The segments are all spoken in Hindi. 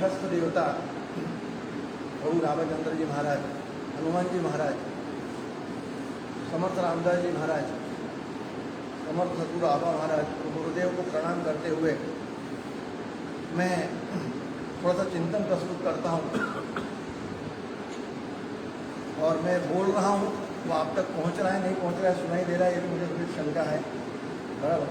पीठस्थ देवता प्रभु रामचंद्र जी महाराज, हनुमान जी महाराज, समर्थ रामदास जी महाराज, समर्थ सतगुरु आबा महाराज, गुरुदेव को प्रणाम करते हुए मैं थोड़ा सा चिंतन प्रस्तुत करता हूँ। और मैं बोल रहा हूँ वो आप तक पहुँच रहा है नहीं पहुँच रहा है, सुनाई दे रहा है, ये भी मुझे थोड़ी शंका है। बराबर,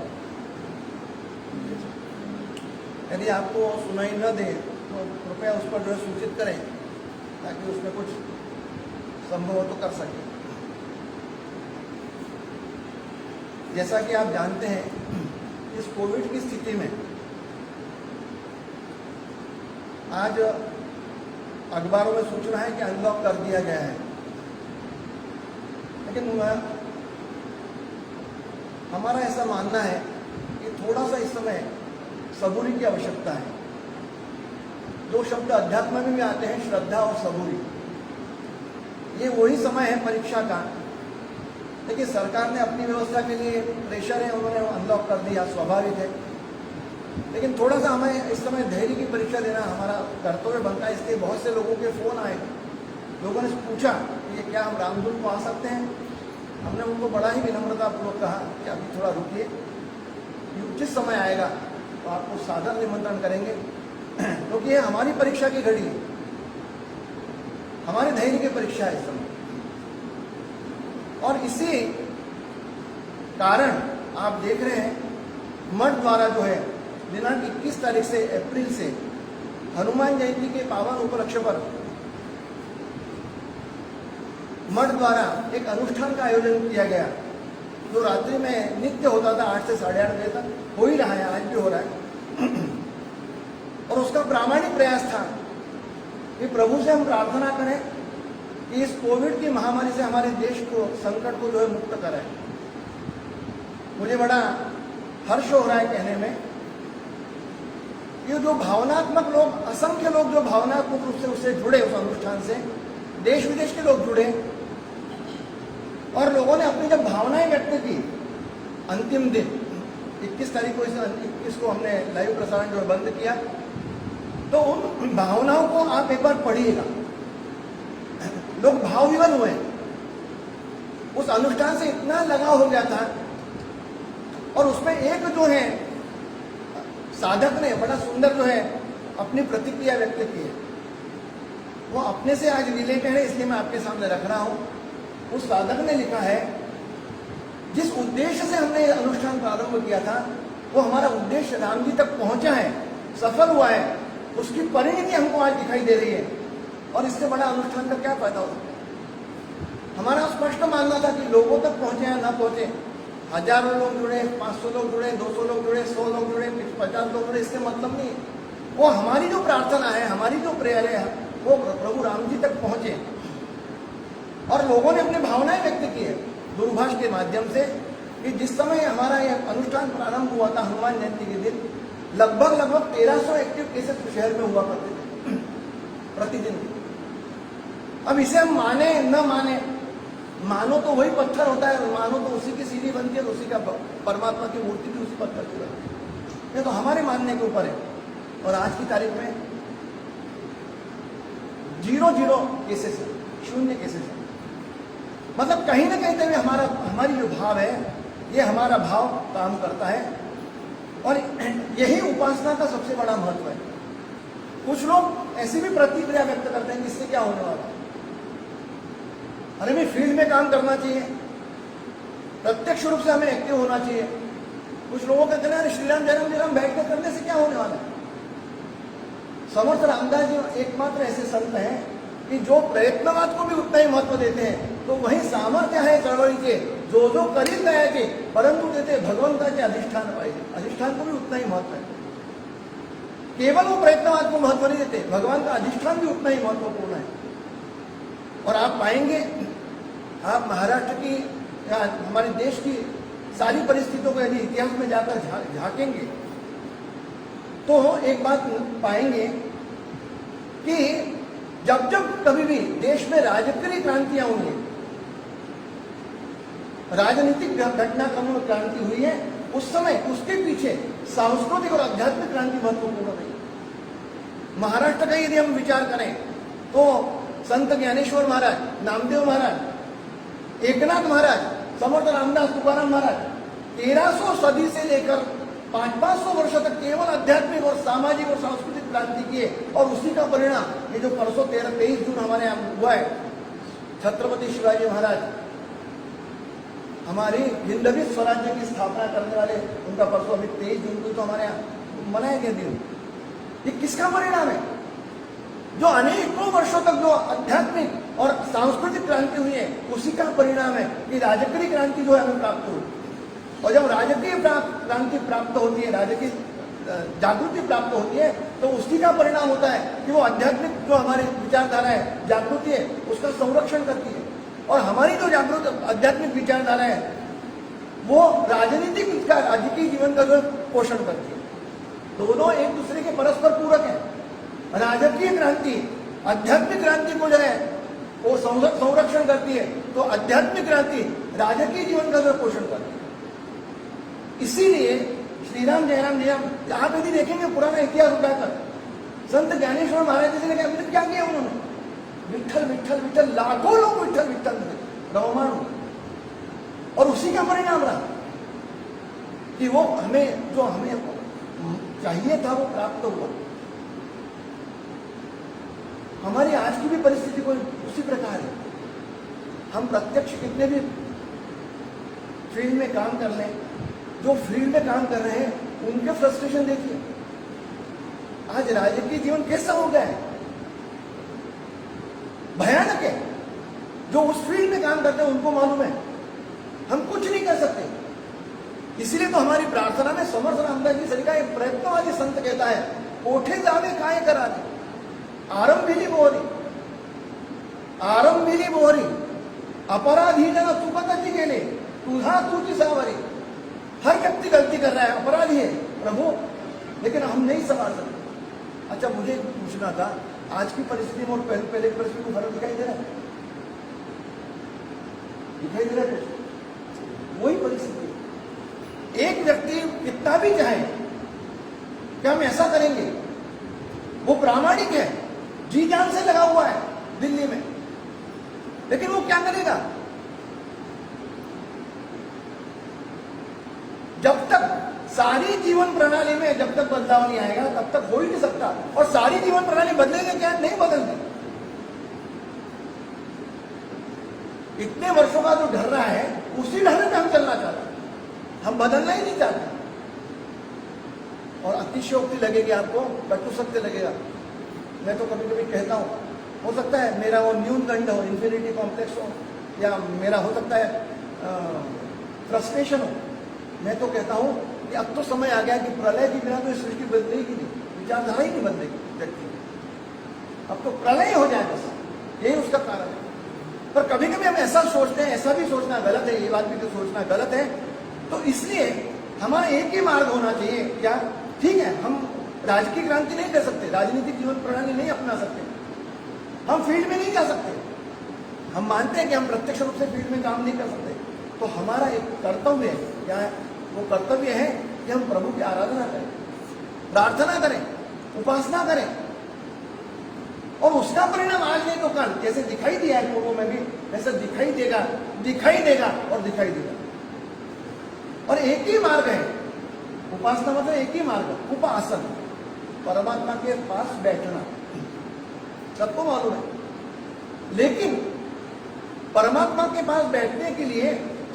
यदि आपको सुनाई न दे तो कृपया उस पर जो है सूचित करें, ताकि उसमें कुछ संभव हो तो कर सकें। जैसा कि आप जानते हैं, इस कोविड की स्थिति में आज अखबारों में सूचना है कि अनलॉक कर दिया गया है, लेकिन हमारा ऐसा मानना है कि थोड़ा सा इस समय सबूरी की आवश्यकता है। दो शब्द अध्यात्म में भी आते हैं, श्रद्धा और सबूरी। ये वही समय है परीक्षा का। देखिए, सरकार ने अपनी व्यवस्था के लिए प्रेशर है, उन्होंने अनलॉक कर दिया, स्वाभाविक है। लेकिन थोड़ा सा हमें इस समय धैर्य की परीक्षा देना हमारा कर्तव्य बनता है। इसलिए बहुत से लोगों के फोन आए, लोगों ने पूछा कि ये क्या हम रामदूत को आ सकते हैं। हमने उनको बड़ा ही विनम्रतापूर्वक कहा कि अभी थोड़ा रुकिए, उचित समय आएगा तो आपको सादर निमंत्रण करेंगे, क्योंकि ये हमारी परीक्षा की घड़ी है, हमारे धैर्य की परीक्षा है इस समय। और इसी कारण आप देख रहे हैं, मठ द्वारा जो है दिनांक 21 तारीख से अप्रैल से हनुमान जयंती के पावन उपलक्ष्य पर मठ द्वारा एक अनुष्ठान का आयोजन किया गया, जो रात्रि में नित्य होता था 8 से 8:30 बजे तक, हो ही रहा है, आज भी हो रहा है। और उसका प्रामाणिक प्रयास था कि प्रभु से हम प्रार्थना करें कि इस कोविड की महामारी से हमारे देश को, संकट को जो है मुक्त कराए। मुझे बड़ा हर्ष हो रहा है कहने में, ये जो भावनात्मक लोग, असंख्य लोग जो भावनात्मक रूप से उससे जुड़े, उस अनुष्ठान से देश विदेश के लोग जुड़े, और लोगों ने अपनी जब भावनाएं व्यक्त की, अंतिम दिन 21 तारीख को, 21 को हमने लाइव प्रसारण जो बंद किया, तो उन भावनाओं को आप एक बार पढ़िएगा। लोग भाव विवल हुए, उस अनुष्ठान से इतना लगाव हो गया था। और उसमें एक जो है साधक ने बड़ा सुंदर जो है अपनी प्रतिक्रिया व्यक्त की है, वो अपने से आज रिलेटेड है, इसलिए मैं आपके सामने रख रहा हूं। उस साधक ने लिखा है, जिस उद्देश्य से हमने ये अनुष्ठान प्रारंभ किया था, वो हमारा उद्देश्य राम जी तक पहुंचा है, सफल हुआ है, उसकी परिणति हमको आज दिखाई दे रही है। और इससे बड़ा अनुष्ठान का क्या फायदा होता। हमारा स्पष्ट मानना था कि लोगों तक पहुंचे या ना पहुंचे, हजारों लोग जुड़े, 500 लोग जुड़े, 200 लोग जुड़े, 100 लोग जुड़े, 50 लोग जुड़े, इससे मतलब नहीं। वो हमारी जो प्रार्थना है, हमारी जो प्रेयर है, वो प्रभु राम जी तक पहुंचे। और लोगों ने अपनी भावनाएं व्यक्त की है दूरभाष के माध्यम से, कि जिस समय हमारा यह अनुष्ठान प्रारंभ हुआ था हनुमान जयंती के दिन, लगभग 1300 एक्टिव केसेस शहर में हुआ करते थे प्रतिदिन। अब इसे हम माने न माने, मानो तो वही पत्थर होता है, मानो तो उसी की सीढ़ी बनती है, तो उसी का परमात्मा की मूर्ति भी उसी पत्थर की बनती है। ये तो हमारे मानने के ऊपर है। और आज की तारीख में 0 केसेस है, 0 केसेस है। मतलब कहीं ना कहीं तक हमारी जो भाव है, ये हमारा भाव काम करता है। और यही उपासना का सबसे बड़ा महत्व है। कुछ लोग ऐसी भी प्रतिक्रिया व्यक्त करते हैं, जिससे क्या होने वाला है, अरे भाई फील्ड में काम करना चाहिए, प्रत्यक्ष रूप से हमें एक्टिव होना चाहिए। कुछ लोगों का कहना है, श्री राम जय राम जय राम बैठ कर करने से क्या होने वाला है। समर्थ रामदास जी एकमात्र ऐसे संत हैं कि जो प्रयत्नवाद को भी उतना ही महत्व देते हैं। तो वही सामर्थ्य है चळवळी के, जो जो करीत गयाचे, परंतु देते भगवंताचे अधिष्ठान पाहिजे। अधिष्ठान को भी उतना ही महत्व है। केवल वो प्रयत्नवाद को महत्व नहीं देते, भगवान का अधिष्ठान भी उतना ही महत्वपूर्ण है। और आप पाएंगे, आप महाराष्ट्र की या हमारे देश की सारी परिस्थितियों को यदि इतिहास में जाकर झांकेंगे, तो एक बात पाएंगे कि जब जब कभी भी देश में राजकीय क्रांतियां हुई हैं, राजनीतिक घटनाक्रमों में क्रांति हुई है, उस समय उसके पीछे सांस्कृतिक और आध्यात्मिक क्रांति महत्वपूर्ण रही। महाराष्ट्र का यदि हम विचार करें तो संत ज्ञानेश्वर महाराज, नामदेव महाराज, एकनाथ महाराज, समर्थ रामदास तुकाराम महाराज 1300 सदी से लेकर 500-500 वर्षों तक केवल आध्यात्मिक और सामाजिक और सांस्कृतिक क्रांति किए, और उसी का परिणाम ये जो परसों 23 जून हमारे यहाँ हुआ है, छत्रपति शिवाजी महाराज हमारी हिंदवी स्वराज्य की स्थापना करने वाले, उनका परसों अभी 23 जून को तो हमारे यहाँ मनाया गया दिन। ये किसका परिणाम है? जो अनेकों वर्षों तक जो आध्यात्मिक और सांस्कृतिक क्रांति हुई है उसी का परिणाम है कि राजकीय क्रांति जो है हमें प्राप्त हुई। और जब राजकीय क्रांति प्राप्त होती है, राजकीय जागृति प्राप्त होती है, तो उसी का परिणाम होता है कि वो आध्यात्मिक जो हमारी विचारधारा है, जागृति है, उसका संरक्षण करती है। और हमारी जो जागृत आध्यात्मिक विचारधारा है वो राजनीतिक का, राजकीय जीवन का जो पोषण करती है। दोनों एक दूसरे के परस्पर पूरक हैं। राजकीय क्रांति आध्यात्मिक क्रांति को जो है वो संरक्षण करती है, तो आध्यात्मिक क्रांति राजकीय जीवन का जो पोषण करती है। इसीलिए श्री राम जयराम जी, आप यदि देखेंगे पुराना इतिहास उठाकर, संत ज्ञानेश्वर महाराज जी ने क्या किया उन्होंने? विठल विठल विठल, लाखों लोग विठल विठल रवमाणु, और उसी का परिणाम रहा कि वो हमें जो हमें चाहिए था वो प्राप्त हुआ। हमारी आज की भी परिस्थिति को उसी प्रकार है। हम प्रत्यक्ष कितने भी फील्ड में काम कर लें, जो फील्ड में काम कर रहे हैं उनके फ्रस्ट्रेशन देखिए। आज राजकीय जीवन कैसा हो गया है, भयानक है। जो उस फील्ड में काम करते हैं उनको मालूम है, हम कुछ नहीं कर सकते। इसीलिए तो हमारी प्रार्थना में समर्थ रामदास जी सरिका एक प्रयत्नवादी संत कहता है, कोठे जावे काय करावे, आरंभिली बोहरी, आरंभिली बोहरी, अपराधी जन चुकतची गेले, तुझा तुझी सावरी। हर व्यक्ति गलती कर रहा है, अपराधी है प्रभु, लेकिन हम नहीं संभाल सकते। अच्छा, मुझे पूछना था, आज की परिस्थिति में और पहले की परिस्थिति में फर्क दिखाई दे रहा है? दिखाई दे रहा है कुछ? वही परिस्थिति। एक व्यक्ति कितना भी चाहे कि हम ऐसा करेंगे, वो प्रामाणिक है, जी जान से लगा हुआ है दिल्ली में, लेकिन वो क्या करेगा? जब तक सारी जीवन प्रणाली में जब तक बदलाव नहीं आएगा तब तक हो ही नहीं सकता। और सारी जीवन प्रणाली बदलेंगे क्या? नहीं बदलती। इतने वर्षों का जो ढल रहा है उसी ढर्रे में हम चलना चाहते हैं, हम बदलना ही नहीं चाहते। और अतिशयोक्ति लगेगी आपको, कटु सत्य लगेगा। मैं तो कभी कभी कहता हूं, हो सकता है मेरा वो न्यूनगंड हो, इंफिनिटी कॉम्प्लेक्स हो, या मेरा हो सकता है फ्रस्ट्रेशन हो। मैं तो कहता हूं कि अब तो समय आ गया कि प्रलय के बिना तो ये सृष्टि बदलेगी नहीं, विचारधारा ही नहीं बदलेगी व्यक्ति। अब तो प्रलय हो जाए बस, यही उसका कारण है। पर कभी कभी हम ऐसा सोचते हैं, ऐसा भी सोचना गलत है, ये बात भी तो सोचना गलत है। तो इसलिए हमारा एक ही मार्ग होना चाहिए। क्या? ठीक है, हम राजकीय क्रांति नहीं कर सकते, राजनीतिक जीवन प्रणाली नहीं अपना सकते, हम फील्ड में नहीं जा सकते, हम मानते हैं कि हम प्रत्यक्ष रूप से फील्ड में काम नहीं कर सकते। तो हमारा एक कर्तव्य है, क्या है वो? कर्तव्य है कि हम प्रभु की आराधना करें, प्रार्थना करें, उपासना करें, और उसका परिणाम आज नहीं तो कल, जैसे दिखाई दिया है लोगों में भी, वैसे दिखाई देगा, दिखाई देगा और दिखाई देगा। और एक ही मार्ग है उपासना, मतलब एक ही मार्ग, उपासन, परमात्मा के पास बैठना, सबको मालूम है। लेकिन परमात्मा के पास बैठने के लिए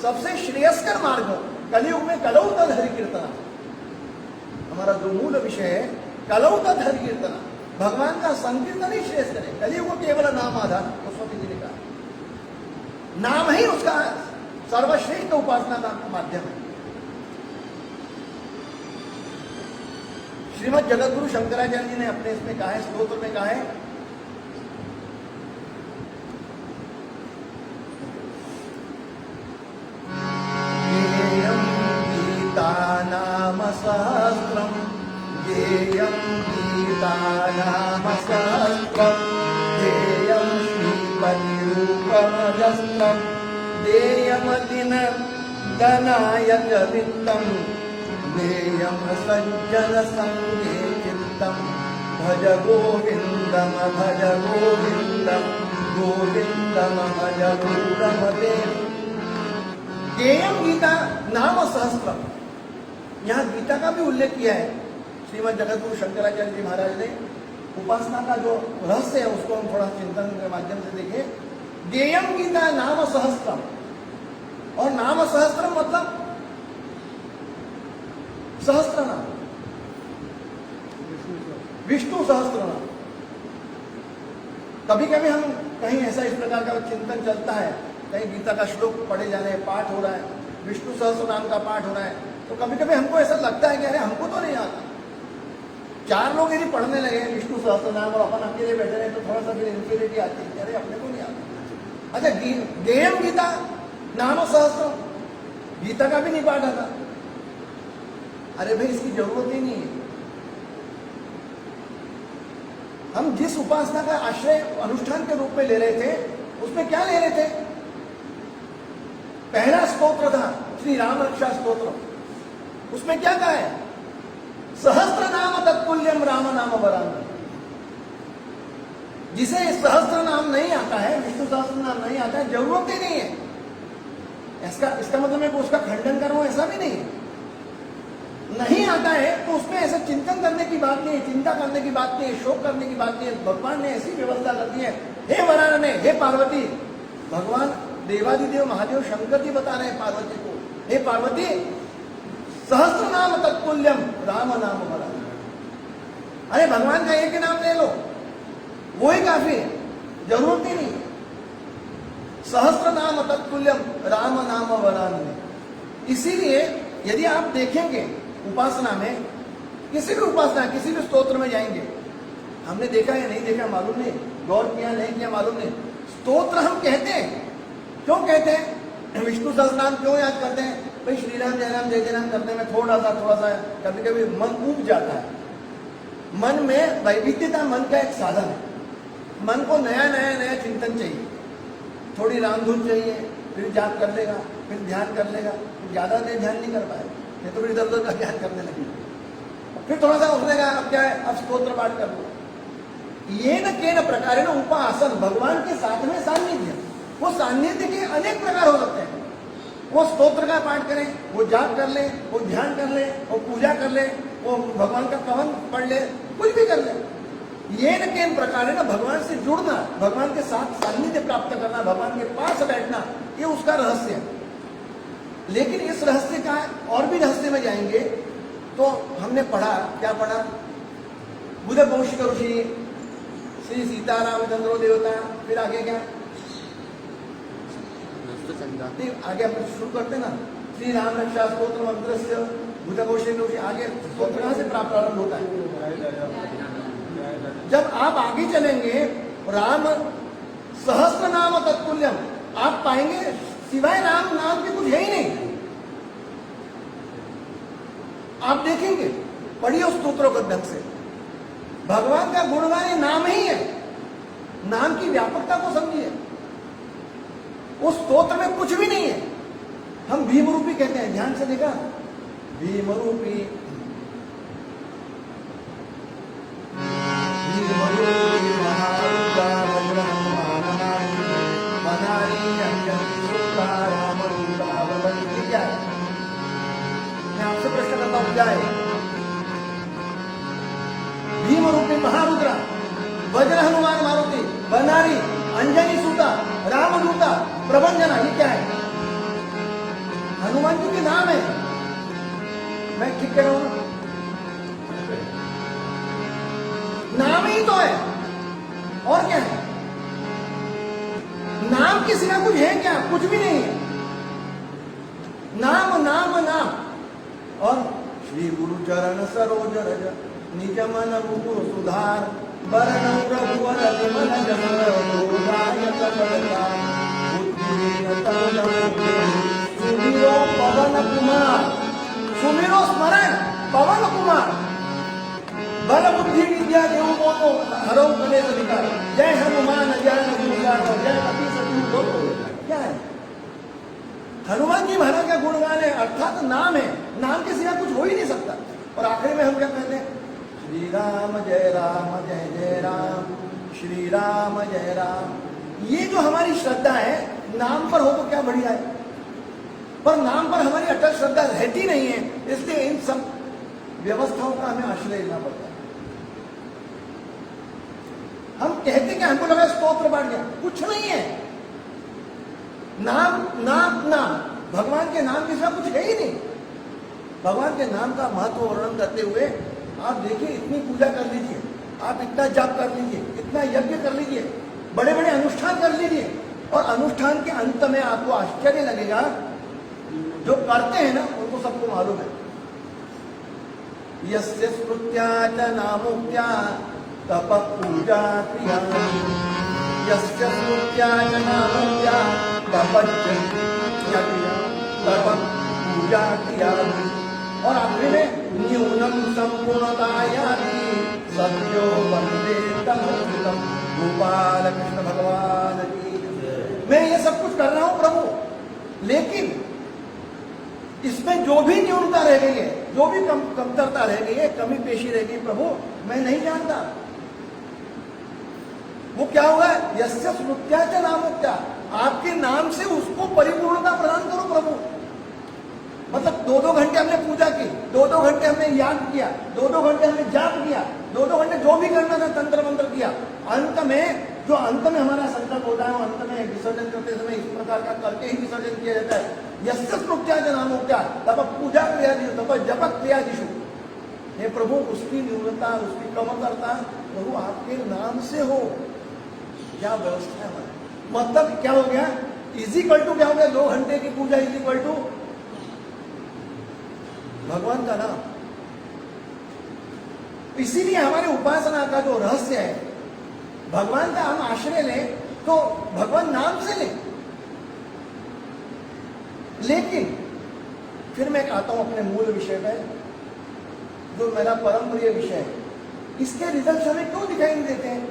सबसे श्रेयस्कर मार्ग हो, कलयुग में कलौ तद हरि कीर्तना। हमारा जो मूल विषय है कलौ तद हरि कीर्तना, भगवान का संकीर्तन ही श्रेष्ठ है। कलयुग को केवल नाम आधार, सरस्वती जी ने कहा, नाम ही उसका सर्वश्रेष्ठ उपासना का माध्यम है। श्रीमद जगतगुरु शंकराचार्य जी ने अपने इसमें कहा है, स्तोत्र में कहा है, नाम सहस्त्रम, गेयं गीता नाम सहस्त्रम, गेयं श्रीपतिरूपमजस्त्रम, देयमतिन धनाय च वित्तम, देयं सज्जन संगे चित्तम, भज गोविंदम गोविंदम भज गूढ़मते। गेयम गीता नाम सहस्त्रम, यहाँ गीता का भी उल्लेख किया है। श्रीमद् जगतगुरु शंकराचार्य जी महाराज ने उपासना का जो रहस्य है उसको हम थोड़ा चिंतन के माध्यम से देखें। गेयम गीता नाम सहस्त्रम, और नाम सहस्त्रम मतलब सहस्त्र नाम, विष्णु सहस्त्र नाम। कभी कभी हम कहीं ऐसा इस प्रकार का चिंतन चलता है, कहीं गीता का श्लोक पढ़े जा रहे हैं, पाठ हो रहा है, विष्णु सहस्त्र नाम का पाठ हो रहा है, तो कभी कभी हमको ऐसा लगता है कि अरे हमको तो नहीं आता। चार लोग यदि पढ़ने लगे विष्णु सहस्त्र नाम और अपन अकेले बैठे रहे तो थोड़ा सा फिर इंफीरियरिटी आती है, अरे अपने को नहीं आता। अच्छा, गेयम गीता नाम सहस्त्र, गीता का भी नहीं पाठ आता। अरे भाई, इसकी जरूरत ही नहीं है। हम जिस उपासना का आश्रय अनुष्ठान के रूप में ले रहे थे, उसमें क्या ले रहे थे? पहला स्तोत्र था श्री राम रक्षा स्तोत्र, उसमें क्या कहा है? सहस्त्र नाम तत्तुल्यम राम नाम वरानने। जिसे सहस्त्र नाम नहीं आता है, विष्णु सहस्त्र नाम नहीं आता है, जरूरत ही नहीं है। इसका मतलब मैं उसका खंडन कर रहा हूं, ऐसा भी नहीं है। नहीं आता है तो उसमें ऐसा चिंतन करने की बात नहीं है, चिंता करने की बात नहीं है, शोक करने की बात नहीं है। भगवान ने ऐसी व्यवस्था कर दी है। हे वरानने, हे पार्वती, भगवान देवादिदेव महादेव शंकर जी बता रहे हैं पार्वती को, हे पार्वती, सहस्त्र नाम तत्तुल्यम राम नाम वरानने। अरे भगवान का एक ही नाम ले लो, वो ही काफी है, जरूरत ही नहीं है। सहस्त्र नाम तत्तुल्यम राम नाम वरानने। इसीलिए यदि आप देखेंगे उपासना में, किसी भी उपासना, किसी भी स्तोत्र में जाएंगे, हमने देखा या नहीं देखा मालूम नहीं, गौर किया नहीं किया मालूम नहीं, स्तोत्र हम कहते हैं। क्यों कहते हैं? विष्णु सहस्रनाम क्यों याद करते हैं? भाई श्री राम जय जयराम करने में थोड़ा सा कभी कभी मन ऊब जाता है। मन में वैविध्यता मन का एक साधन है। मन को नया चिंतन चाहिए, थोड़ी रामधुन चाहिए, फिर जाप कर लेगा, फिर ध्यान कर लेगा, फिर ज्यादा देर ध्यान नहीं कर पाएगा, ये तो फिर इधर उधर का ध्यान करने लगेगा, फिर थोड़ा सा उठेगा, अब क्या है, अब स्तोत्र पाठ कर लो। ये न के न प्रकार न उपासन, भगवान के साथ में सान्निध्य। वो सान्निध्य के अनेक प्रकार हो सकते हैं। वो स्तोत्र का पाठ करें, वो जाप कर ले, वो ध्यान कर ले, वो पूजा कर ले, वो भगवान का कवन पढ़ ले, कुछ भी कर ले। ये न के प्रकार न भगवान से जुड़ना, भगवान के साथ सान्निध्य प्राप्त करना, भगवान के पास बैठना, ये उसका रहस्य है। लेकिन इस रहस्य का और भी रहस्य में जाएंगे तो हमने पढ़ा, क्या पढ़ा? बुध कौशिक ऋषि, श्री सीतारामचंद्रो देवता, फिर आगे क्या? नहीं, आगे हम शुरू करते ना, श्री राम रक्षा स्तोत्र मंत्र से बुध कौशिक ऋषि, आगे स्तोत्र कहां से प्रारंभ होता है? जब आप आगे चलेंगे, राम सहस्त्र नाम तत्तुल्यम, आप पाएंगे सिवाय राम नाम के कुछ है ही नहीं। आप देखेंगे, पढ़िए उस स्तोत्रों को ढंग से, भगवान का गुणगान नाम ही है। नाम की व्यापकता को समझिए। उस स्तोत्र में कुछ भी नहीं है। हम भीम रूपी कहते हैं, ध्यान से देखा, भीम रूपी, आपसे प्रश्न करता हूं, क्या है? भीम रूपी महारुद्रा, वज्र हनुमान मारुति, बनारी, अंजनी सूता, रामदूता, प्रभंजना, ये क्या है? हनुमान जी के नाम है। मैं ठीक कह रहा हूं? नाम ही तो है, और क्या है? नाम के सिवा कुछ है क्या? कुछ भी नहीं है। नाम नाम नाम। और श्री गुरु चरण सरोज रज निज मन मुकुर सुधार, बरनौ रघुवर विमल जन लोकायत बलदार, बुद्धिहीन तनु जानिके सुमिरो पवन कुमार। सुमिरो स्मरण पवन कुमार, बल बुद्धि विद्या देव मोको हरौ कलेश विकार। जय हनुमान ज्ञान गुण सागर, जय कपि सती लोक। क्या है? हनुमान जी महाराज का गुणगान है, अर्थात नाम है। नाम के सिवा कुछ हो ही नहीं सकता। और आखिर में हम क्या कहते हैं? श्री राम जय राम, श्री राम जय राम। ये जो हमारी श्रद्धा है, नाम पर हो तो क्या बढ़िया है, पर नाम पर हमारी अटल श्रद्धा रहती नहीं है, इसलिए इन सब व्यवस्थाओं का हमें आश्रय लेना पड़ता है। हम कहते कि हमको लगा स्तोत्र पाठ गया, कुछ नहीं है। नाम नाम नाम, भगवान के नाम के साथ कुछ है ही नहीं। भगवान के नाम का महत्व वर्णन करते हुए आप देखिए, इतनी पूजा कर लीजिए, आप इतना जाप कर लीजिए, इतना यज्ञ कर लीजिए, बड़े बड़े अनुष्ठान कर लीजिए, और अनुष्ठान के अंत में आपको आश्चर्य लगेगा, जो करते हैं ना उनको सबको मालूम है। यस्य स्मृत्या च नामोक्त्या तप पूजा क्रिया, यस्य स्मृत्या च नामोक्त्या तप पूजा क्रिया। और आखिरी में न्यूनम संपूर्णतायाति सत्यो वंदे तमोक्तम, गोपाल कृष्ण भगवान की। मैं ये सब कुछ कर रहा हूं प्रभु, लेकिन इसमें जो भी न्यूनता रह गई है, जो भी कमतरता रह गई है, कमी पेशी रह गई प्रभु, मैं नहीं जानता। वो क्या हुआ? यस्य स्मृत्या च नामोक्त्या, आपके नाम से उसको परिपूर्णता प्रदान करो प्रभु। मतलब 2-2 घंटे हमने पूजा की, 2-2 घंटे हमने याद किया, 2-2 घंटे हमने जाप किया, 2-2 घंटे जो भी करना था तंत्र मंत्र किया, अंत में जो अंत में हमारा संकल्प होता है, अंत में विसर्जन करते समय इस प्रकार का करके ही विसर्जन किया जाता है। यस्य स्मृत्या च नामोक्त्या तप पूजा क्रियादिषु, तप जप क्रियादिषु। हे प्रभु, उसकी न्यूनता, उसकी कमतरता प्रभु आपके नाम से हो। क्या व्यवस्था है? मतलब क्या हो गया? इजिकल टू क्या हो गया? 2 घंटे की पूजा इजिकल टू भगवान का नाम। इसीलिए हमारे उपासना का जो रहस्य है, भगवान का हम आश्रय लें तो भगवान नाम से लें। लेकिन फिर मैं आता हूं अपने मूल विषय पे, जो मेरा परम प्रिय विषय है। इसके रिजल्ट हमें क्यों दिखाई नहीं देते हैं?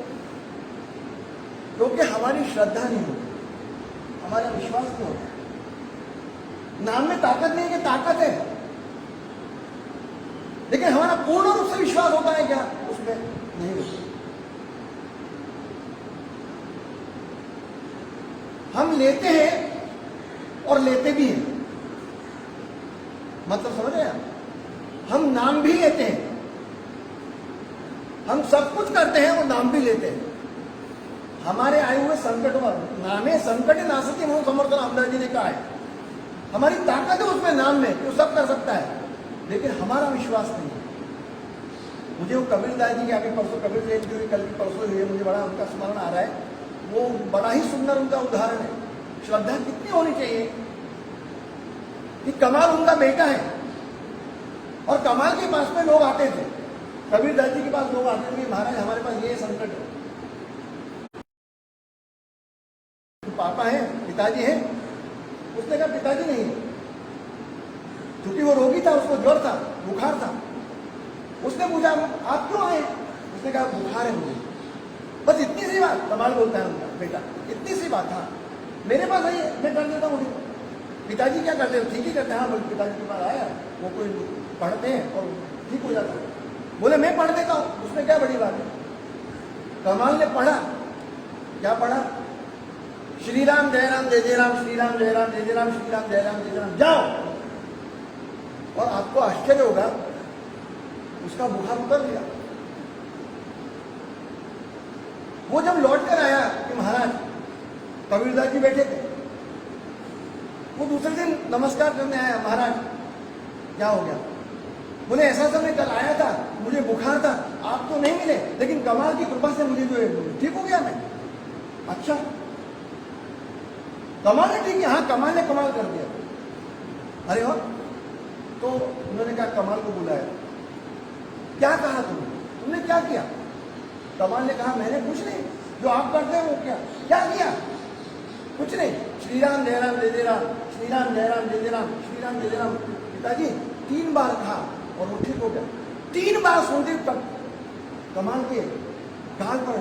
क्योंकि हमारी श्रद्धा नहीं होती, हमारा विश्वास नहीं होता। नाम में ताकत नहीं है कि ताकत है, लेकिन हमारा पूर्ण रूप से विश्वास होता है क्या? उसमें नहीं होता। हम लेते हैं और लेते भी हैं, मतलब समझ रहे हैं? हम नाम भी लेते हैं, हम सब कुछ करते हैं और नाम भी लेते हैं। हमारे आए हुए संकट पर नामे संकट नासती मोह समर्थन रामदास जी ने कहा है। हमारी ताकत है उसमें, नाम में, कि वो सब कर सकता है, लेकिन हमारा विश्वास नहीं है। मुझे वो कबीरदास जी के आगे परसों कबीर जयंती हुई, कल की परसों हुई है, मुझे बड़ा उनका स्मरण आ रहा है। वो बड़ा ही सुंदर उनका उदाहरण है। श्रद्धा कितनी होनी चाहिए कि कमाल उनका बेटा है, और कमाल के पास में लोग आते थे, कबीरदास जी के पास लोग आते थे कि महाराज हमारे पास ये संकट है। पापा है, पिताजी है? उसने कहा पिताजी नहीं है, क्योंकि वो रोगी था, उसको ज्वर था, बुखार था। उसने पूछा आप क्यों आए? उसने कहा बुखार है मुझे। बस इतनी सी बात। कमाल बोलता है उनका बेटा, इतनी सी बात। हाँ मेरे पास आइए, मैं कर देता हूँ। पिताजी क्या करते हैं? ठीक ही करते हैं। हाँ बोले पिताजी के पास आया, वो कोई पढ़ते हैं और ठीक हो जाता है। बोले मैं पढ़ देता हूँ, उसमें क्या बड़ी बात है? कमाल ने पढ़ा, क्या पढ़ा? श्री राम जय राम जय जय राम, श्री राम जय राम जय जय राम, श्री राम जय राम जय जय राम, जाओ। और आपको आश्चर्य होगा, उसका बुखार उतर गया। वो जब लौट कर आया कि महाराज, कबीरदास जी बैठे थे, वो दूसरे दिन नमस्कार करने आया, महाराज क्या हो गया? बोले ऐसा समय कल आया था, मुझे बुखार था, आप तो नहीं मिले, लेकिन कमाल की कृपा से मुझे जो है ठीक हो गया मैं। अच्छा, कमाल ने ठीक है? हाँ कमाल ने कमाल कर दिया। अरे और तो उन्होंने कहा कमाल को बुलाया, क्या कहा तुमने क्या किया? कमाल ने कहा मैंने कुछ नहीं, जो आप करते हैं वो क्या किया? कुछ नहीं। श्री राम जय राम जय जय राम, श्री राम जय राम जय जय राम, श्री राम जय जय राम। पिताजी 3 बार कहा और वो ठीक हो गया। 3 बार सुनते तक कमाल के गाल पर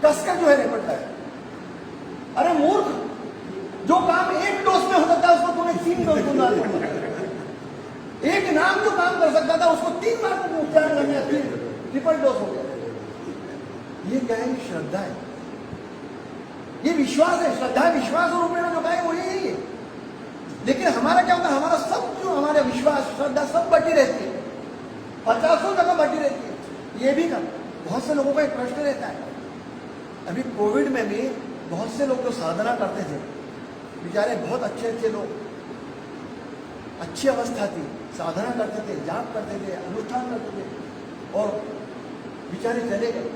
कसकर जो है निपटता है। अरे मूर्ख, जो काम 1 डोज में हो सकता है उसको तूने 3 डोज दूंगा। एक नाम जो काम कर सकता था उसको 3 बार को उच्चारण करने, 3 ट्रिपल डोज हो गया। ये क्या है? श्रद्धा है, ये विश्वास है। श्रद्धा विश्वास रूप में जो कहे वो यही है। लेकिन हमारा क्या होता है? हमारा सब जो हमारे विश्वास श्रद्धा सब बटी रहती है, 50 जगह बटी रहती है। ये भी ना बहुत से लोगों का एक प्रश्न रहता है। अभी कोविड में भी बहुत से लोग जो साधना करते थे, बेचारे बहुत अच्छे अच्छे लोग, अच्छी अवस्था थी, साधना करते थे, जाप करते थे, अनुष्ठान करते थे, और बेचारे चले गए।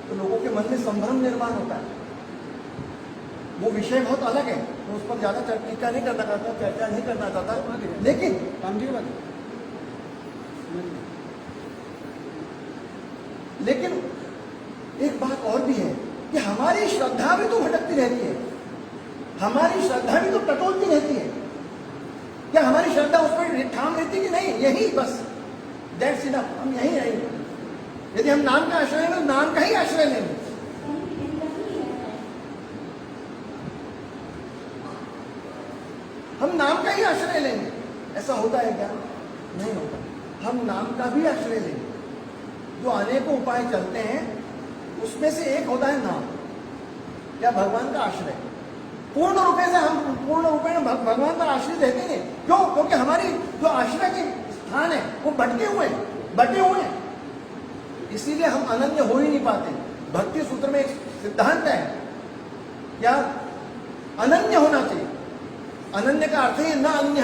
तो लोगों के मन में संभ्रम निर्माण होता है। वो विषय बहुत अलग है, तो उस पर ज्यादा टीका नहीं करना चाहता, चर्चा नहीं करना चाहता। लेकिन एक बात और भी है कि हमारी श्रद्धा भी तो भटकती रहती है, हमारी श्रद्धा भी तो टटोलती रहती है। क्या हमारी श्रद्धा उस पर ठाम रहती कि नहीं? यही बस, दैट्स इनफ, हम यही रहेंगे। यदि हम नाम का आश्रय लेंगे तो नाम का ही आश्रय लेंगे। हम नाम का ही आश्रय लेंगे। ऐसा होता है क्या? नहीं होता। हम नाम का भी आश्रय लेंगे। जो अनेकों उपाय चलते हैं उसमें से एक होता है नाम या भगवान का आश्रय। पूर्ण रूपे से हम पूर्ण रूपे में भगवान का आश्रय रहते हैं। क्यों? क्योंकि हमारी जो आश्रय के स्थान है वो बटे हुए हैं, इसीलिए हम अनन्य हो ही नहीं पाते। भक्ति सूत्र में एक सिद्धांत है, क्या? अनन्य होना चाहिए। अनन्य का अर्थ है न अन्य,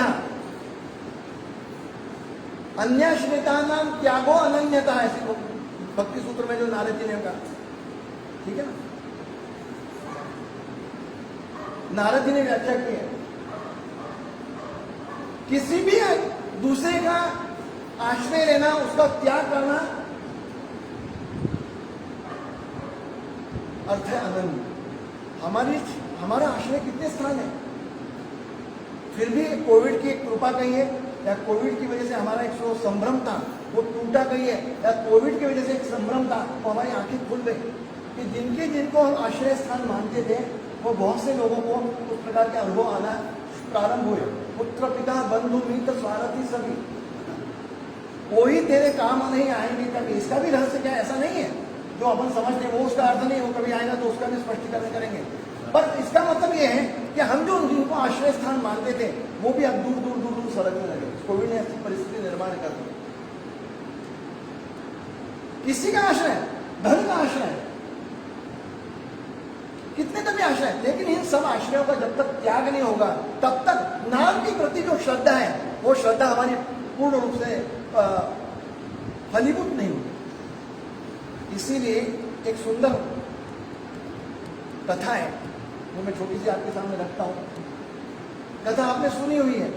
अन्याश्रिता नाम त्यागो अनन्यता, ऐसी भक्ति सूत्र में जो नारद जी ने कहा, ठीक है ना? नारद जी ने व्याख्या की है, किसी भी दूसरे का आश्रय लेना, उसका त्याग करना, अर्थ है अनन्य। हमारा आश्रय कितने स्थान है, फिर भी कोविड की एक कृपा कही है, या कोविड की वजह से हमारा एक जो संभ्रम था वो टूटा गई है, या कोविड की वजह से एक संभ्रम था वो हमारी आंखें खुल गई कि जिनको हम आश्रय स्थान मानते थे वो बहुत से लोगों को उस प्रकार के अनुभव आना प्रारंभ हुए। पुत्र पिता बंधु मित्र स्वार्थी सभी, कोई तेरे काम नहीं आएंगे कभी। इसका भी रहस्य क्या है? ऐसा नहीं है जो अपन समझते वो उसका अर्थ नहीं, वो कभी आएगा तो उसका भी स्पष्टीकरण करेंगे। पर इसका मतलब ये है कि हम जो जिनको आश्रय स्थान मानते थे वो भी अब दूर दूर दूर दूर सरकने लगे। कोविड ने ऐसी परिस्थिति निर्माण कर दी। किसी का आश्रय, धन का आश्रय, कितने तभी आश्रय, लेकिन इन सब आश्रयों का जब तक त्याग नहीं होगा तब तक नाम के प्रति जो श्रद्धा है वो श्रद्धा हमारी पूर्ण रूप से फलीभूत नहीं होगी। इसीलिए एक सुंदर कथा है वो मैं छोटी सी आपके सामने रखता हूं। कथा आपने सुनी हुई है,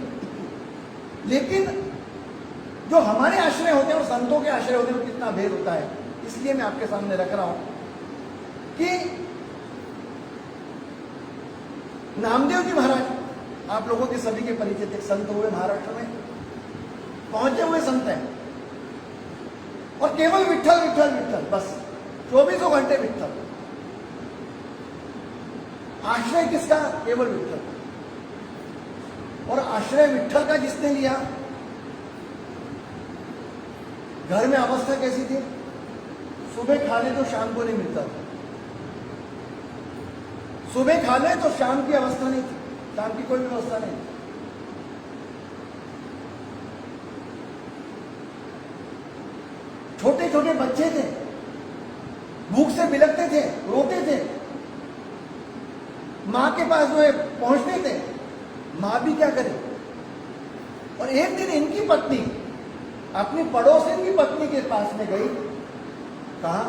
लेकिन जो हमारे आश्रय होते हैं और संतों के आश्रय होते हैं कितना भेद होता है, इसलिए मैं आपके सामने रख रहा हूं कि नामदेव जी महाराज, आप लोगों के सभी के परिचित एक संत हुए, महाराष्ट्र में पहुंचे हुए संत हैं, और केवल विठ्ठल विठ्ठल विठ्ठल, बस 24 घंटे विठ्ठल। आश्रय किसका? केवल विठ्ठल। और आश्रय विठ्ठल का जिसने लिया, घर में अवस्था कैसी थी? सुबह खा ले तो शाम को नहीं मिलता था, सुबह खा ले तो शाम की अवस्था नहीं थी, शाम की कोई व्यवस्था नहीं थी। छोटे छोटे बच्चे थे, भूख से बिलखते थे, रोते थे, मां के पास जो है पहुंचते थे, मां भी क्या करे। और एक दिन इनकी पत्नी अपनी पड़ोसन की पत्नी के पास में गई, कहा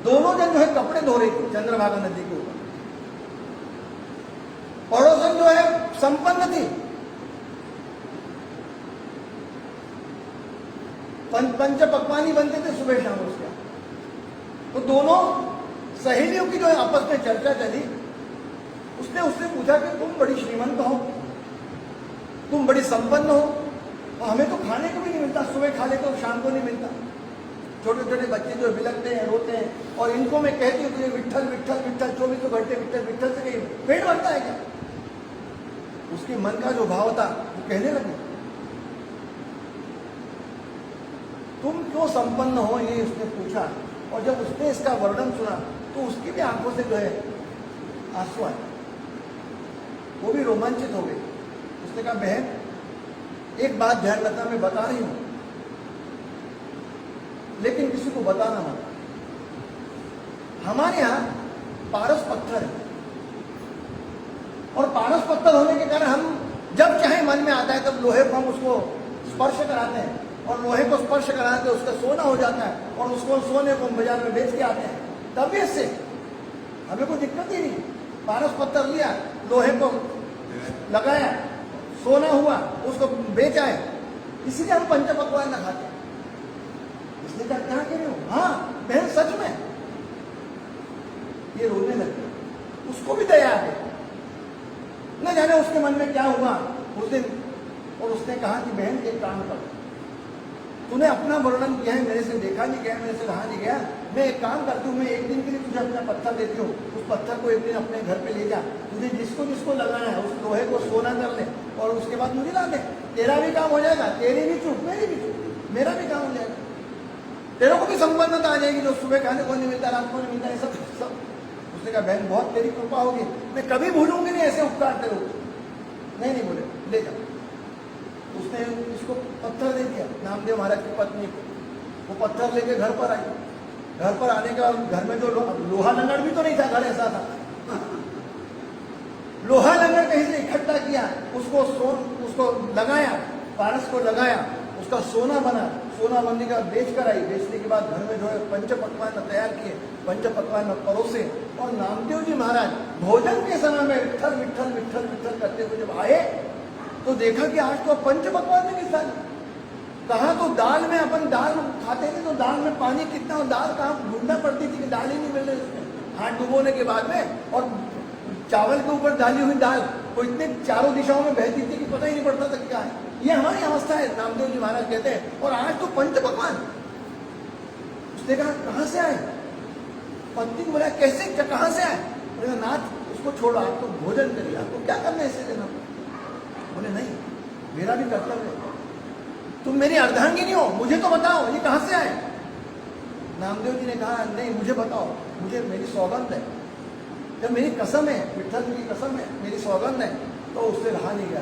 दोनों जन जो है कपड़े धो रही थी चंद्रभागा नदी के ऊपर। पड़ोसन जो है संपन्न थी, पंच पकवानी बनते थे सुबह शाम उसका। तो दोनों सहेलियों की जो है आपस में चर्चा चली। उसने उससे पूछा कि तुम बड़ी श्रीमंत हो, तुम बड़ी संपन्न हो, और हमें तो खाने को भी नहीं मिलता, सुबह खा लेते और शाम को नहीं मिलता। छोटे छोटे बच्चे जो बिलखते हैं, रोते हैं, और इनको मैं कहती हूँ तुझे विठ्ठल विठ्ठल विठ्ठल 24 घंटे विठ्ठल विठ्ठल से कहीं पेट भरता है क्या? उसके मन का जो भाव था वो कहने लगे तुम क्यों संपन्न हो, ये उसने पूछा। और जब उसने इसका वर्णन सुना तो उसकी भी आंखों से जो है आंसू आए, वो भी रोमांचित हो गई। उसने कहा बहन एक बात ध्यान रखना, मैं बता रही हूं लेकिन किसी को बताना मत। हमारे यहां पारस पत्थर है और पारस पत्थर होने के कारण हम जब चाहे मन में आता है तब लोहे को हम उसको स्पर्श कराते हैं और लोहे को स्पर्श कराते उसका सोना हो जाता है और उसको सोने को बाजार में बेच के आते हैं। तभी से हमें कोई दिक्कत ही नहीं। पारस पत्थर लिया, लोहे को लगाया, सोना हुआ, उसको बेचा है, इसीलिए हम पंच पकवान न खाते। इसलिए क्या कह रहे हो? हाँ बहन सच में। ये रोने लगे, उसको भी दया आ गई, न जाने उसके मन में क्या हुआ उस दिन। और उसने कहा कि बहन एक काम कर, तूने अपना वर्णन किया है, मेरे से देखा नहीं गया, मेरे से कहा नहीं गया, मैं एक काम करती हूँ, मैं एक दिन के लिए तुझे अपना पत्थर देती हूँ, उस पत्थर को एक दिन अपने घर पे ले जा, तुझे जिसको जिसको लगाना है उस लोहे को सोना कर ले और उसके बाद मुझे ला दे। तेरा भी काम हो जाएगा, तेरी भी चूक, मेरी भी चूक, मेरा भी काम हो जाएगा, तेरे को भी संपन्नता आ जाएगी। जो सुबह खाने को नहीं मिलता, रात को नहीं मिलता, सब सब। उसने कहा बहन बहुत तेरी कृपा होगी, मैं कभी भूलूंगी नहीं ऐसे उपकार तेरे। नहीं बोले ले जा। उसने उसको पत्थर दे दिया नामदेव महाराज की पत्नी को। वो पत्थर लेके घर पर आई। घर पर आने के बाद घर में जो लोहा लंगड़ भी तो नहीं था, घर ऐसा था। लोहा लंगड़ कहीं से इकट्ठा किया, उसको लगाया, पारस को लगाया, उसका सोना बना। सोना बनने का बेच कर आई। बेचने के बाद घर में जो है पंच पकवान तैयार किए, पंच पकवान परोसे। और नामदेव जी महाराज भोजन के समय में विठ्ठल विठ्ठल विठ्ठल विठ्ठल करते हुए जब आए तो देखा कि आज तो पंच पकवान में किस कहा तो दाल में, अपन दाल खाते थे तो दाल में पानी कितना, और दाल कहाँ ढूंढना पड़ती थी कि दाल ही नहीं मिल रही उसमें हाथ डुबोने के बाद में। और चावल के ऊपर डाली हुई दाल वो इतने चारों दिशाओं में बहती थी कि पता ही नहीं पड़ता था क्या है। ये हमारी अवस्था है, नामदेव जी महाराज कहते हैं। और आज तो पंच पकवान। उसने कहा कहां से आए? पत्नी बोला कैसे, कहां से आए? बोले नाथ उसको छोड़ो, आपको भोजन करिए, आपको क्या करना है इसे देना। बोले नहीं, मेरा भी कर्तव्य है, तुम मेरी अर्धांगिनी हो, मुझे तो बताओ ये कहां से आए। नामदेव जी ने कहा नहीं मुझे बताओ, मुझे मेरी सौगंध है, जब मेरी कसम है, विठ्ठल की कसम है, मेरी सौगंध है। तो उससे रहा नहीं गया।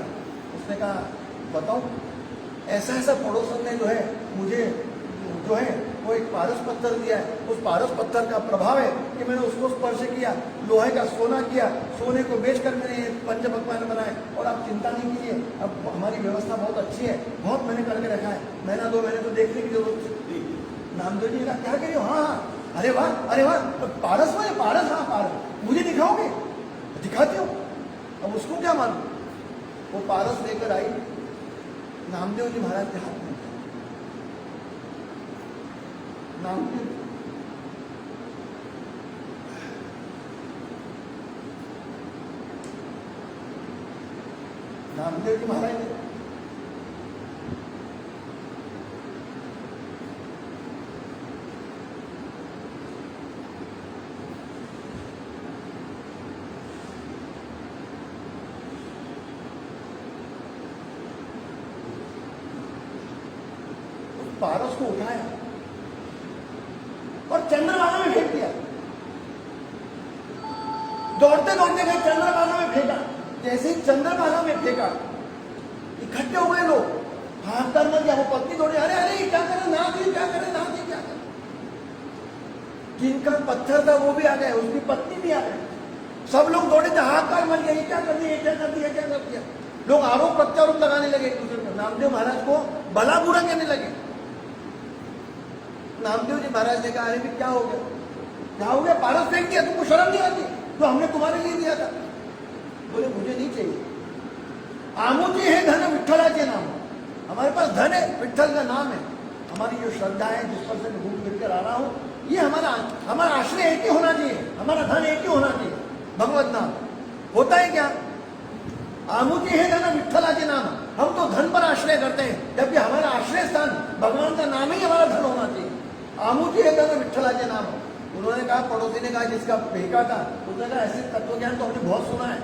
उसने कहा बताओ। ऐसा ऐसा पड़ोसन ने जो है मुझे जो है वो एक पारस पत्थर दिया है, उस पारस पत्थर का प्रभाव है कि मैंने उसको स्पर्श किया, लोहे का सोना किया, सोने को बेचकर मैंने ये पंच पकवान बनाए। और आप चिंता नहीं कीजिए, अब हमारी व्यवस्था बहुत अच्छी है, बहुत मैंने करके रखा है, महीना 2 महीने तो देखने की जरूरत थी। नामदेव जी का क्या करिए, हाँ हाँ अरे वाह पारस वाले पारस, हाँ पारस मुझे दिखाओगे? दिखाती हूँ। अब उसको क्या मालूम, वो पारस लेकर आई, नामदेव जी महाराज के हाथ में। नामदेव जी महाराज ने पारस को उठाया और चंद्रभागा में फेंक दिया। दौड़ते दौड़ते गए, चंद्रभागा में फेंका। जैसे ही चंद्रभागा में फेंका, इकट्ठे हुए लोग, हाहाकार मच गया। वो पत्नी दौड़े, अरे अरे क्या करे नाथ जी, क्या करे नाथ जी, क्या करे। जिनका पत्थर था वो भी आ गए, उसकी पत्नी भी आ गई। सब लोग दौड़े थे, हाहाकार मच गया, ये क्या कर दिया, क्या कर दिया, क्या कर दिया। लोग आरोप प्रत्यारोप लगाने लगे एक दूसरे को, नामदेव महाराज को भला बुरा कहने लगे। नामदेव जी महाराज ने कहा अरे भी क्या हो गया, क्या हो गया, पारस फेंक दिया, तुमको शर्म नहीं आती, तो हमने तुम्हारे लिए दिया था। बोले मुझे नहीं चाहिए, आमुची है धन विठ्ठलाचे नाम, हमारे पास धन है, विठ्ठल का नाम है, हमारी जो श्रद्धा है जिस पर से मैं घूम फिर कर आ रहा हूँ, ये हमारा आश्रय एक ही होना चाहिए, हमारा धन एक ही होना चाहिए, भगवत नाम। होता है क्या, आमुची है धन विठ्ठलाचे नाम, हम तो धन पर आश्रय करते हैं, जबकि हमारा आश्रय स्थान भगवान का नाम ही हमारा धन होना चाहिए। आमुची है धन विठ्ठलाचे नाम। उन्होंने कहा, पड़ोसी ने कहा जिसका फेंका था, उसने कहा ऐसे तत्व ज्ञान तो हमने बहुत सुना है,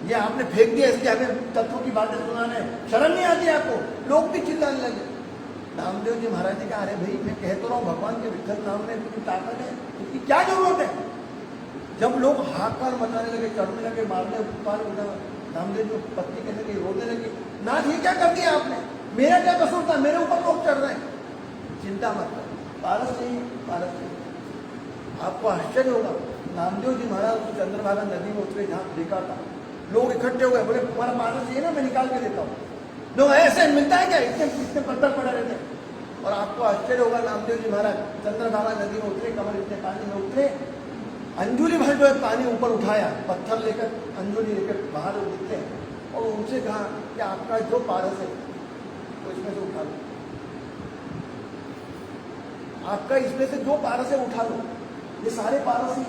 ये आपने फेंक दिया इसलिए हमें तत्वों की बातें सुनाने, शर्म नहीं आती आपको। लोग भी चिल्लाने लगे, नामदेव जी महाराज जी कहा, अरे भाई मैं कह तो रहा हूँ भगवान के विठ्ठल नाम में इतनी ताकत है, इसकी क्या जरूरत है? जब लोग हाहाकार मचाने लगे, चढ़ने लगे, मारने पार उठा, नामदेव जी पत्नी कहने लगी, रोने लगी, नाथ ये क्या कर दिया आपने, मेरा क्या कसूर था, मेरे ऊपर लोग चढ़ रहे हैं। चिंता मत करो, पारस चाहिए, पारस चाहिए। आपको आश्चर्य होगा, नामदेव जी महाराज चंद्रभागा नदी में उतरे, जहाँ देखा था लोग इकट्ठे हुए, बोले तुम्हारा पारस चाहिए ना, मैं निकाल के देता हूँ। लोग ऐसे मिलता है क्या, इतने इतने पत्थर पड़े रहते हैं। और आपको आश्चर्य होगा, नामदेव जी महाराज चंद्रभागा नदी में उतरे, कमर इतने पानी में उतरे, अंजुली भर जो है पानी ऊपर उठाया, पत्थर लेकर अंजुली लेकर बाहर निकले और उनसे कहा कि आपका जो पारस है वो इसमें से उठा लो, आपका इसमें से जो पारस है उठा लो, ये सारे पारस ही।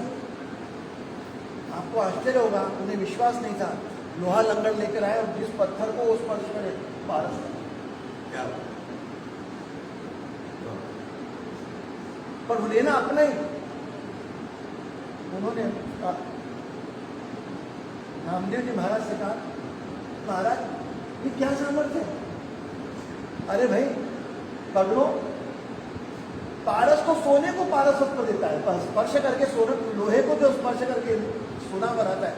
आपको आश्चर्य होगा, उन्हें विश्वास नहीं था, लोहा लंगड़ लेकर आए और जिस पत्थर को उस पर पारस क्या, पर वो लेना अपना ही। उन्होंने नामदेव जी महाराज से कहा, महाराज ये क्या सामर्थ्य है? अरे भाई पगड़ो, पारस को सोने को पारसत्व देता है, स्पर्श करके सोने, लोहे को जो स्पर्श करके सोना बनाता है,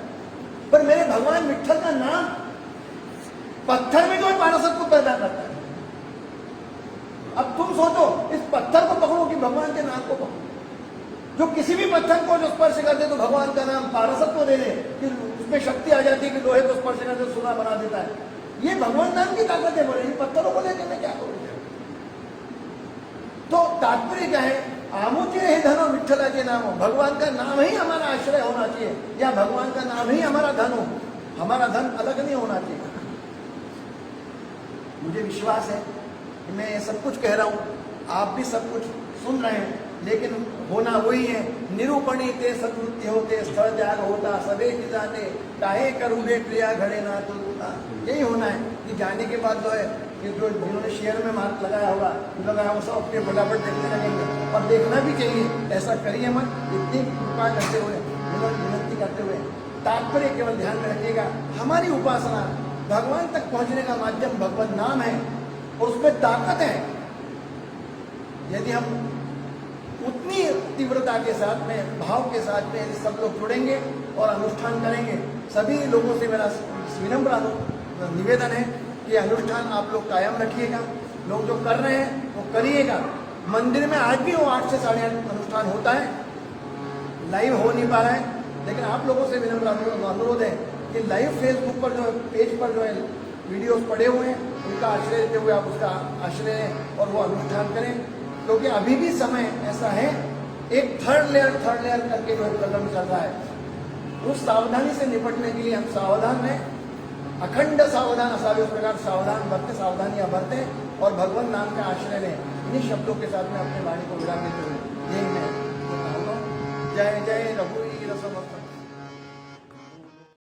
पर मेरे भगवान विठ्ठल का नाम पत्थर में जो पारसत्व पैदा करता है। अब तुम सोचो, इस पत्थर को पकड़ो कि भगवान के नाम को पकड़ो, जो किसी भी पत्थर को जो स्पर्श कर दे तो भगवान का नाम पारसत्व दे दे, कि उसमें शक्ति आ जाती है कि लोहे को स्पर्श कर दे सोना बना देता है। ये भगवान नाम की ताकत है, बोले पत्थरों को लेकर मैं क्या करूँ? तो तात्पर्य क्या है, आमुचे ही धनो विठ्ठला के नाम हो, भगवान का नाम ही हमारा आश्रय होना चाहिए, या भगवान का नाम ही हमारा धन हो, हमारा धन अलग नहीं होना चाहिए। मुझे विश्वास है कि मैं ये सब कुछ कह रहा हूँ, आप भी सब कुछ सुन रहे हैं, लेकिन होना वही है, निरूपणी ते सदवृत्ति होते, स्थल त्याग होता, सबे की जाने काहे करूँगे क्रिया घड़े ना, तो यही होना है कि जाने के बाद जो है कि जो जिन्होंने शेयर में मार्क लगाया होगा, लगाया वो सब अपने फटाफट देखने लगेंगे, और देखना भी चाहिए, ऐसा करिए मत। इतनी कृपा करते हुए, विनती करते हुए, तात्पर्य केवल ध्यान में रखिएगा, हमारी उपासना भगवान तक पहुंचने का माध्यम भगवान नाम है, और उसमें ताकत है। यदि हम उतनी तीव्रता के साथ में, भाव के साथ में सब लोग जुड़ेंगे और अनुष्ठान करेंगे, सभी लोगों से मेरा विनम्र निवेदन है कि अनुष्ठान आप लोग कायम रखिएगा, लोग जो कर रहे हैं वो करिएगा। मंदिर में आज भी वो 8 से 8:30 अनुष्ठान होता है, लाइव हो नहीं पा रहा है, लेकिन आप लोगों से विनम्र अनुरोध है कि लाइव फेसबुक पर जो पेज पर जो है वीडियोस पड़े हुए हैं, उनका आश्रय लेते हुए आप उसका आश्रय लें और वो अनुष्ठान करें, क्योंकि अभी भी समय ऐसा है, एक थर्ड लेयर करके जो कदम चल रहा है, उस सावधानी से निपटने के लिए हम सावधान रहें, अखंड सावधान असावे, उस प्रकार सावधान बरते, सावधानियां बरतें और भगवान नाम का आश्रय लें। इन्हीं शब्दों के साथ में अपने वाणी को विराम देते हुए यही मैं कहूँगा। जय जय रघुवीर समर्थ।